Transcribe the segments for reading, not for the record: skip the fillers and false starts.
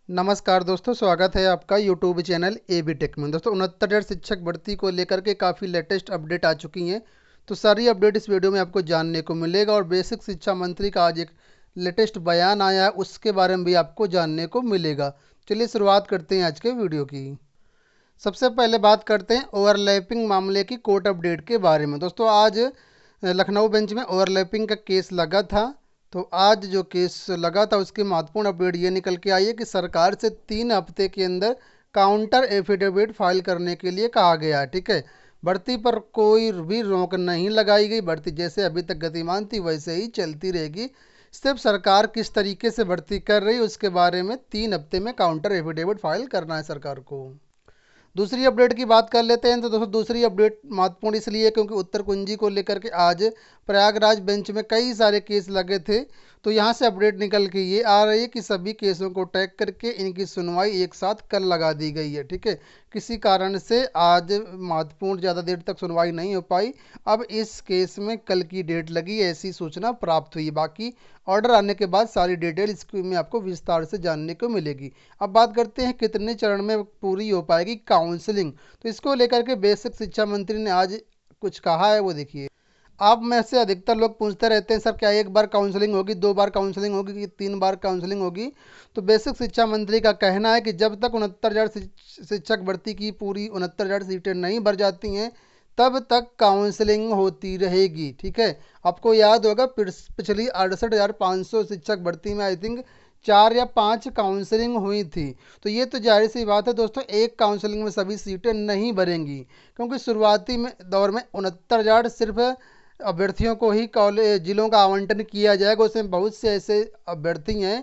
नमस्कार दोस्तों, स्वागत है आपका YouTube channel A B Tech में। दोस्तों 69 शिक्षक भर्ती को लेकर के काफ़ी लेटेस्ट अपडेट आ चुकी हैं। तो सारी अपडेट इस वीडियो में आपको जानने को मिलेगा और बेसिक शिक्षा मंत्री का आज एक लेटेस्ट बयान आया है, उसके बारे में भी आपको जानने को मिलेगा। चलिए शुरुआत करते हैं आज के वीडियो की। सबसे पहले बात करते हैं ओवरलैपिंग मामले की कोर्ट अपडेट के बारे में। दोस्तों आज लखनऊ बेंच में ओवरलैपिंग का केस लगा था। तो आज जो केस लगा था उसकी महत्वपूर्ण अपडेट ये निकल के आई है कि सरकार से 3 हफ्ते के अंदर काउंटर एफिडेविट फाइल करने के लिए कहा गया है। ठीक है, भर्ती पर कोई भी रोक नहीं लगाई गई। भर्ती जैसे अभी तक गतिमान थी वैसे ही चलती रहेगी। सिर्फ सरकार किस तरीके से भर्ती कर रही है उसके बारे में 3 हफ्ते में काउंटर एफिडेविट फाइल करना है सरकार को। दूसरी अपडेट की बात कर लेते हैं। तो दोस्तों दूसरी अपडेट महत्वपूर्ण इसलिए क्योंकि उत्तर कुंजी को लेकर के आज प्रयागराज बेंच में कई सारे केस लगे थे। तो यहाँ से अपडेट निकल के ये आ रही है कि सभी केसों को टैग करके इनकी सुनवाई एक साथ कल लगा दी गई है। ठीक है, किसी कारण से आज महत्वपूर्ण ज़्यादा देर तक सुनवाई नहीं हो पाई। अब इस केस में कल की डेट लगी, ऐसी सूचना प्राप्त हुई। बाकी ऑर्डर आने के बाद सारी डिटेल इसमें आपको विस्तार से जानने को मिलेगी। अब बात करते हैं कितने चरण में पूरी हो पाएगी काउंसलिंग। तो इसको लेकर के बेसिक शिक्षा मंत्री ने आज कुछ कहा है, वो देखिए। आप में से अधिकतर लोग पूछते रहते हैं सर क्या एक बार काउंसलिंग होगी, 2 बार काउंसलिंग होगी कि 3 बार काउंसलिंग होगी। तो बेसिक शिक्षा मंत्री का कहना है कि जब तक 69,000 शिक्षक भर्ती की पूरी 69,000 सीटें नहीं भर जाती हैं तब तक काउंसलिंग होती रहेगी। ठीक है, आपको याद होगा पिछली 68,500 शिक्षक भर्ती में आई थिंक 4 या 5 काउंसलिंग हुई थी। तो ये तो जाहिर सी बात है दोस्तों, एक काउंसलिंग में सभी सीटें नहीं भरेंगी क्योंकि शुरुआती में दौर में 69,000 सिर्फ अभ्यर्थियों को ही कॉलेज जिलों का आवंटन किया जाएगा। उसमें बहुत से ऐसे अभ्यर्थी हैं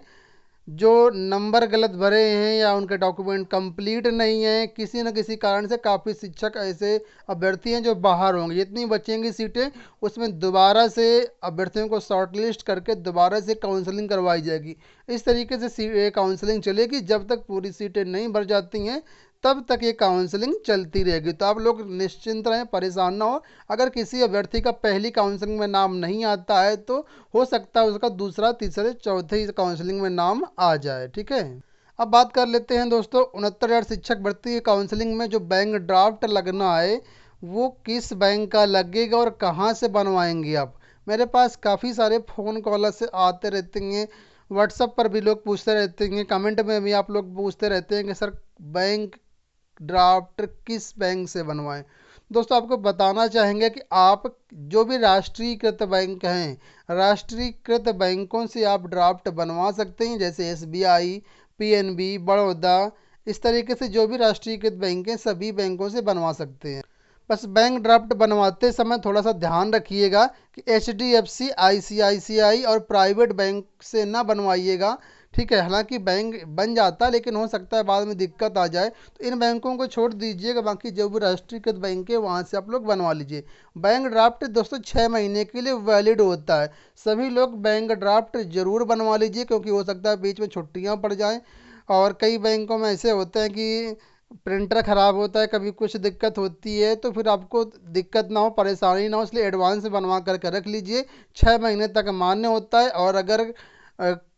जो नंबर गलत भरे हैं या उनके डॉक्यूमेंट कंप्लीट नहीं है। किसी न किसी कारण से काफ़ी शिक्षक ऐसे अभ्यर्थी हैं जो बाहर होंगे। जितनी बचेंगी सीटें उसमें दोबारा से अभ्यर्थियों को शॉर्ट लिस्ट करके दोबारा से काउंसलिंग करवाई जाएगी। इस तरीके से काउंसलिंग चलेगी जब तक पूरी सीटें नहीं भर जाती हैं, तब तक ये काउंसलिंग चलती रहेगी। तो आप लोग निश्चिंत रहें, परेशान ना हो। अगर किसी अभ्यर्थी का पहली काउंसलिंग में नाम नहीं आता है तो हो सकता है उसका दूसरा, तीसरे, चौथे काउंसलिंग में नाम आ जाए। ठीक है, अब बात कर लेते हैं दोस्तों 69,000 शिक्षक भर्ती की काउंसलिंग में जो बैंक ड्राफ्ट लगना है वो किस बैंक का लगेगा और कहाँ से बनवाएंगे आप। मेरे पास काफ़ी सारे फ़ोन कॉल से आते रहते हैं, व्हाट्सएप पर भी लोग पूछते रहते हैं, कमेंट में भी आप लोग पूछते रहते हैं कि सर बैंक ड्राफ्ट किस बैंक से बनवाएं। दोस्तों आपको बताना चाहेंगे कि आप जो भी राष्ट्रीयकृत बैंक हैं, राष्ट्रीयकृत बैंकों से आप ड्राफ्ट बनवा सकते हैं, जैसे एसबीआई, पीएनबी, बड़ौदा, इस तरीके से जो भी राष्ट्रीयकृत बैंक हैं सभी बैंकों से बनवा सकते हैं। बस बैंक ड्राफ्ट बनवाते समय थोड़ा सा ध्यान रखिएगा कि एचडीएफसी, आईसीआईसीआई और प्राइवेट बैंक से ना बनवाइएगा। ठीक है, हालांकि बैंक बन जाता है लेकिन हो सकता है बाद में दिक्कत आ जाए, तो इन बैंकों को छोड़ दीजिएगा। बाकी जो भी राष्ट्रीयकृत बैंक है वहाँ से आप लोग बनवा लीजिए। बैंक ड्राफ्ट दोस्तों 6 महीने के लिए वैलिड होता है। सभी लोग बैंक ड्राफ्ट जरूर बनवा लीजिए क्योंकि हो सकता है बीच में छुट्टियाँ पड़ जाएँ। और कई बैंकों में ऐसे होते हैं कि प्रिंटर ख़राब होता है, कभी कुछ दिक्कत होती है, तो फिर आपको दिक्कत ना हो, परेशानी ना हो, इसलिए एडवांस बनवा करके रख लीजिए। 6 महीने तक मान्य होता है और अगर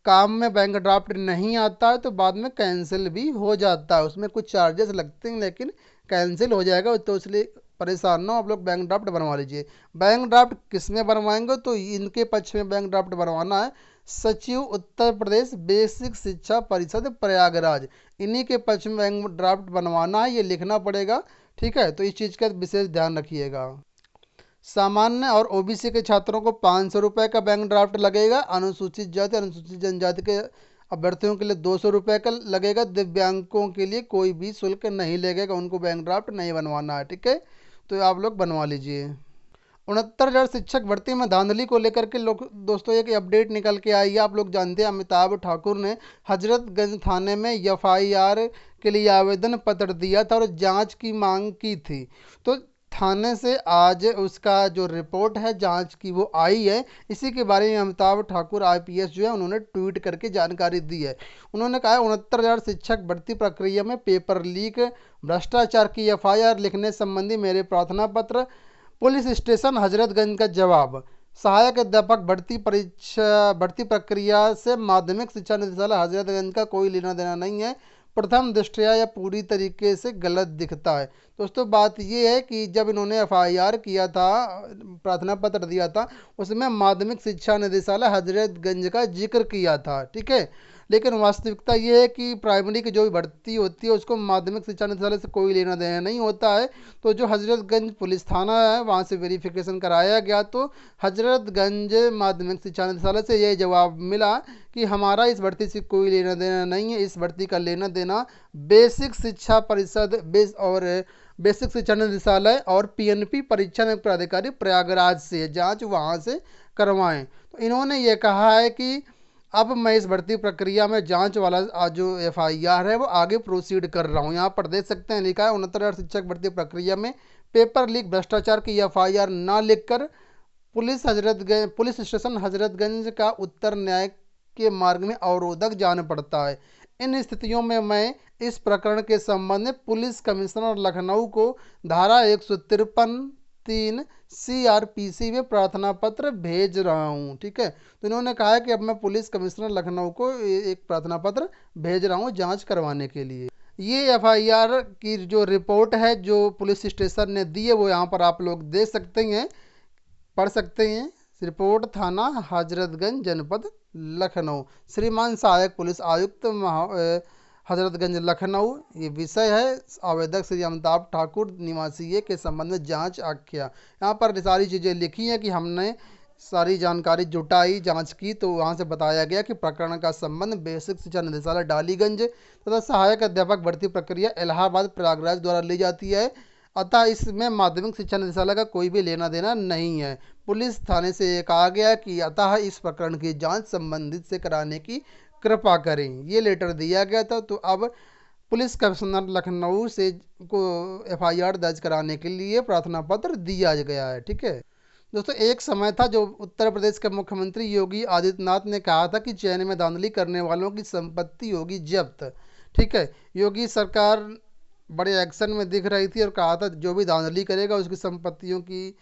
काम में बैंक ड्राफ्ट नहीं आता है तो बाद में कैंसिल भी हो जाता है। उसमें कुछ चार्जेस लगते हैं लेकिन कैंसिल हो जाएगा। तो इसलिए परेशान ना हो, आप लोग बैंक ड्राफ्ट बनवा लीजिए। बैंक ड्राफ्ट किस में बनवाएंगे तो इनके पक्ष में बैंक ड्राफ्ट बनवाना है सचिव उत्तर प्रदेश बेसिक शिक्षा परिषद प्रयागराज, इन्हीं के पक्ष में बैंक ड्राफ्ट बनवाना है, ये लिखना पड़ेगा। ठीक है, तो इस चीज़ का विशेष ध्यान रखिएगा। सामान्य और ओबीसी के छात्रों को 500 रुपये का बैंक ड्राफ्ट लगेगा। अनुसूचित जाति, अनुसूचित जनजाति के अभ्यर्थियों के लिए 200 रुपये का लगेगा। दिव्यांगों के लिए कोई भी शुल्क नहीं लगेगा, उनको बैंक ड्राफ्ट नहीं बनवाना है। ठीक है, तो आप लोग बनवा लीजिए। 69,000 शिक्षक भर्ती में धांधली को लेकर के लोग दोस्तों एक अपडेट निकल के आई है। आप लोग जानते हैं अमिताभ ठाकुर ने हजरतगंज थाने में एफआईआर के लिए आवेदन पत्र दिया था और जांच की मांग की थी। तो थाने से आज उसका जो रिपोर्ट है जांच की वो आई है। इसी के बारे में अमिताभ ठाकुर आईपीएस जो है उन्होंने ट्वीट करके जानकारी दी है। उन्होंने कहा 69,000 शिक्षक भर्ती प्रक्रिया में पेपर लीक, भ्रष्टाचार की एफआईआर लिखने संबंधी मेरे प्रार्थना पत्र, पुलिस स्टेशन हजरतगंज का जवाब, सहायक अध्यापक भर्ती प्रक्रिया से माध्यमिक शिक्षा निदेशालय हजरतगंज का कोई लेना देना नहीं है। प्रथम दृष्टया यह पूरी तरीके से गलत दिखता है। दोस्तों बात ये है कि जब इन्होंने एफआईआर किया था, प्रार्थना पत्र दिया था, उसमें माध्यमिक शिक्षा निदेशालय हजरतगंज का जिक्र किया था, ठीक है। लेकिन वास्तविकता ये है कि प्राइमरी की जो भी भर्ती होती है उसको माध्यमिक शिक्षा निदेशालय से कोई लेना देना नहीं होता है। तो जो हजरतगंज पुलिस थाना है वहाँ से वेरिफिकेशन कराया गया, तो हजरतगंज माध्यमिक शिक्षा निदेशालय से ये जवाब मिला कि हमारा इस भर्ती से कोई लेना देना नहीं है। इस भर्ती का लेना देना बेसिक शिक्षा परिषद बेसिक शिक्षा निदेशालय और पीएनपी परीक्षा नियुक्त प्राधिकारी प्रयागराज से है, जांच वहाँ से करवाएं। तो इन्होंने ये कहा है कि अब मैं इस भर्ती प्रक्रिया में जांच वाला जो एफआईआर है वो आगे प्रोसीड कर रहा हूँ। यहाँ पर देख सकते हैं लिखा है 69 शिक्षक भर्ती प्रक्रिया में पेपर लीक भ्रष्टाचार की एफआईआर ना लिखकर पुलिस स्टेशन हजरतगंज का उत्तर न्याय के मार्ग में अवरोधक जाना पड़ता है। इन स्थितियों में मैं इस प्रकरण के संबंध में पुलिस कमिश्नर लखनऊ को धारा 153(3) CRPC में प्रार्थना पत्र भेज रहा हूं, ठीक है। तो इन्होंने कहा है कि अब मैं पुलिस कमिश्नर लखनऊ को एक प्रार्थना पत्र भेज रहा हूं जांच करवाने के लिए। ये एफआईआर की जो रिपोर्ट है जो पुलिस स्टेशन ने दी है वो यहाँ पर आप लोग देख सकते हैं, पढ़ सकते हैं। रिपोर्ट थाना हजरतगंज जनपद लखनऊ, श्रीमान सहायक पुलिस आयुक्त हजरतगंज लखनऊ। ये विषय है आवेदक श्री अमिताभ ठाकुर निवासी ए के संबंध में जांच आख्या। यहाँ पर सारी चीज़ें लिखी हैं कि हमने सारी जानकारी जुटाई, जांच की, तो वहाँ से बताया गया कि प्रकरण का संबंध बेसिक शिक्षा निदेशालय डालीगंज तथा सहायक अध्यापक भर्ती प्रक्रिया इलाहाबाद प्रयागराज द्वारा ली जाती है, अतः इसमें माध्यमिक शिक्षा निदेशालय का कोई भी लेना देना नहीं है। पुलिस थाने से ये कहा गया कि अतः इस प्रकरण की जांच संबंधित से कराने की कृपा करें, ये लेटर दिया गया था। तो अब पुलिस कमिश्नर लखनऊ से को एफआईआर दर्ज कराने के लिए प्रार्थना पत्र दिया गया है, ठीक है। दोस्तों एक समय था जो उत्तर प्रदेश के मुख्यमंत्री योगी आदित्यनाथ ने कहा था कि चयन में धांधली करने वालों की संपत्ति होगी जब्त, ठीक है। योगी सरकार बड़े एक्शन में दिख रही थी और कहा था जो भी धांधली करेगा उसकी संपत्तियों की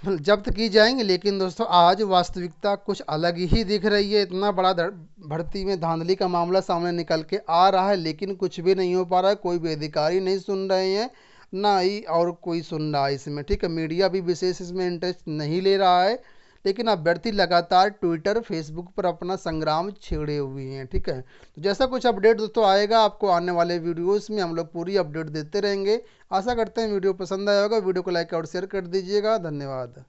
जब्त की जाएंगी। लेकिन दोस्तों आज वास्तविकता कुछ अलग ही दिख रही है। इतना बड़ा भर्ती में धांधली का मामला सामने निकल के आ रहा है लेकिन कुछ भी नहीं हो पा रहा है, कोई भी अधिकारी नहीं सुन रहे हैं, ना ही और कोई सुन रहा है इसमें, ठीक है। मीडिया भी विशेष इसमें इंटरेस्ट नहीं ले रहा है, लेकिन अभ्यर्थी लगातार ट्विटर फेसबुक पर अपना संग्राम छेड़े हुए हैं, ठीक है। तो जैसा कुछ अपडेट दोस्तों आएगा आपको आने वाले वीडियोस में हम लोग पूरी अपडेट देते रहेंगे। आशा करते हैं वीडियो पसंद आया होगा, वीडियो को लाइक और शेयर कर दीजिएगा। धन्यवाद।